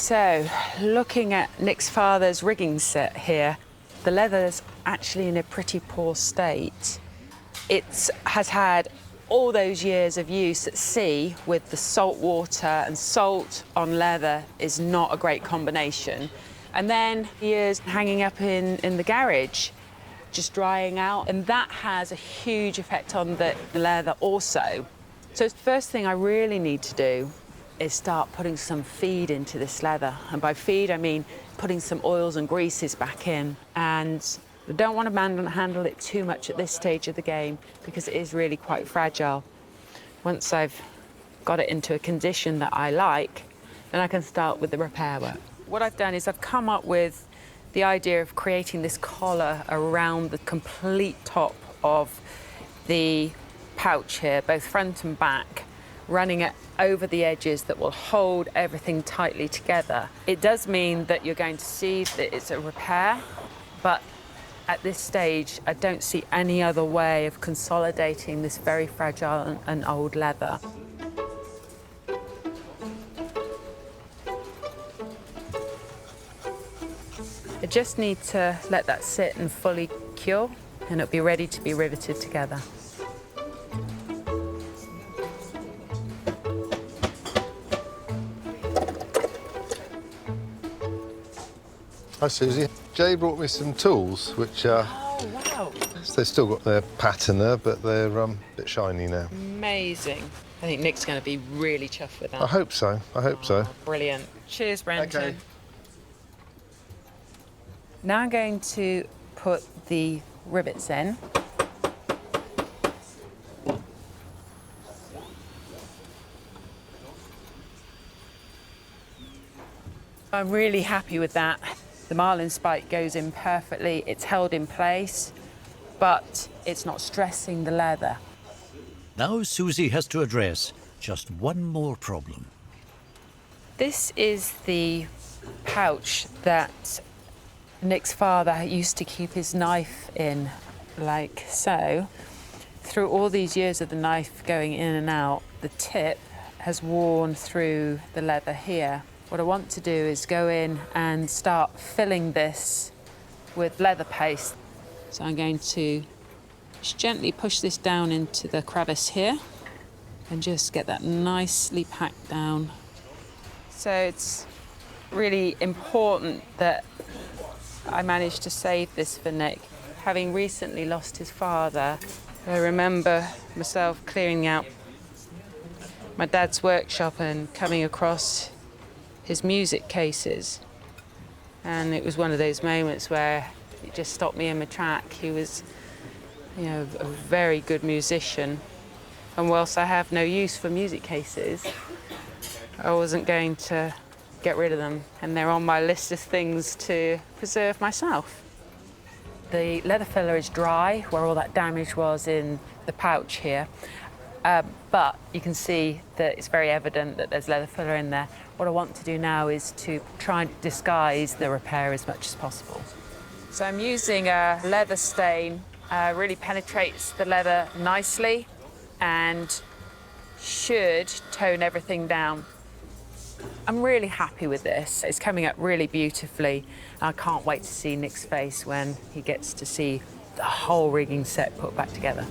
So, looking at Nick's father's rigging set here, the leather's actually in a pretty poor state. It has had all those years of use at sea with the salt water, and salt on leather is not a great combination. And then years hanging up in the garage, just drying out, and that has a huge effect on the leather also. So the first thing I really need to do is start putting some feed into this leather. And by feed, I mean putting some oils and greases back in. And I don't want to handle it too much at this stage of the game because it is really quite fragile. Once I've got it into a condition that I like, then I can start with the repair work. What I've done is I've come up with the idea of creating this collar around the complete top of the pouch here, both front and back, running it over the edges that will hold everything tightly together. It does mean that you're going to see that it's a repair, but at this stage, I don't see any other way of consolidating this very fragile and old leather. I just need to let that sit and fully cure, and it'll be ready to be riveted together. Hi, Susie. Jay brought me some tools, which Oh, wow. they've still got their pattern there, but they're a bit shiny now. Amazing. I think Nick's going to be really chuffed with that. I hope so. I hope so. Brilliant. Cheers, Brenton. Okay. Now I'm going to put the rivets in. I'm really happy with that. The marlin spike goes in perfectly, it's held in place, but it's not stressing the leather. Now Susie has to address just one more problem. This is the pouch that Nick's father used to keep his knife in, like so. Through all these years of the knife going in and out, the tip has worn through the leather here. What I want to do is go in and start filling this with leather paste. So I'm going to just gently push this down into the crevice here and just get that nicely packed down. So it's really important that I managed to save this for Nick. Having recently lost his father, I remember myself clearing out my dad's workshop and coming across his music cases. And it was one of those moments where it just stopped me in my track. He was, you know, a very good musician. And whilst I have no use for music cases, I wasn't going to get rid of them. And they're on my list of things to preserve myself. The leather filler is dry, where all that damage was in the pouch here. But you can see that it's very evident that there's leather filler in there. What I want to do now is to try and disguise the repair as much as possible. So I'm using a leather stain, really penetrates the leather nicely and should tone everything down. I'm really happy with this. It's coming up really beautifully. I can't wait to see Nick's face when he gets to see the whole rigging set put back together.